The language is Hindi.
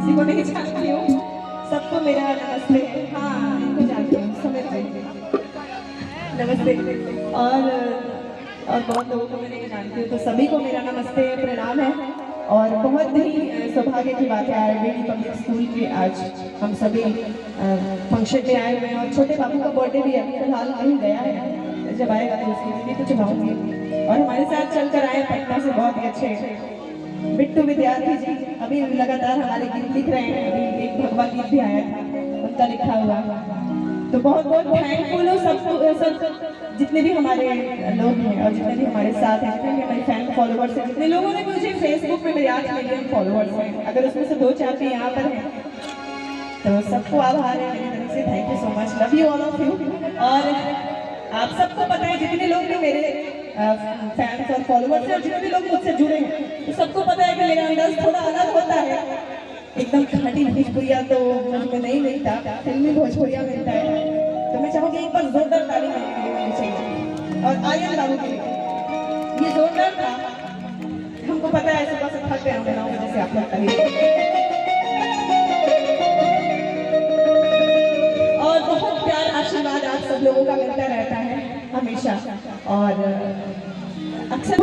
किसी को नहीं जानती हूँ, सबको मेरा नमस्ते। हाँ, इनको जानती हूँ, समझ गई, नमस्ते। और बहुत लोगों को मैं नहीं जानती हूँ, तो सभी को मेरा नमस्ते, प्रणाम है। और बहुत ही सौभाग्य की बात है, आयुर्वेदी पब्लिक स्कूल के आज हम सभी फंक्शन में आए हुए हैं। और छोटे बाबू का बर्थडे भी अभी फिलहाल कहीं गया है, जब आएगा तो उसके लिए कुछ चुनाऊंगी। और हमारे साथ चलकर आए पटना से बहुत ही अच्छे बिट्टू विद्यार्थी जी, अभी लगातार हमारे गीत लिख रहे हैं। अभी एक भगवत गीत भी आया था उनका लिखा हुआ, तो बहुत बहुत थैंकफुल हूँ सब जितने भी हमारे लोग हैं और जितने भी हमारे साथ हैं, जितने भी हमारे फैन फॉलोवर्स हैं, जितने लोगों ने मुझे फेसबुक पे मेरे 8 मिलियन फॉलोवर्स हैं, अगर उसमें से 2-4 भी यहाँ पर हैं तो सबको आभार है मेरी तरफ से। Thank you so much, love you all of you. और आप सबको पता है, जितने लोग भी मेरे फैंस और फॉलोवर्स हैं और जितने भी लोग मुझसे जुड़े हैं, तो सबको पता है कि मेरा अंदाज थोड़ा अलग होता है। एकदम खाटी भोजपुरिया तो मुझे नहीं मिलता, फिल्मी भोजपुरिया मिलता है। तो मैं चाहूँगी एक बार जोरदार ताली होनी चाहिए। और आर्यन बाबू के लिए ये जोरदार था, हमको पता है सुबह से थक गए होंगे 9 बजे से आप लोग कहीं। और बहुत प्यार आशीर्वाद आप सब लोगों का मिलता रहता है हमेशा। और अक्सर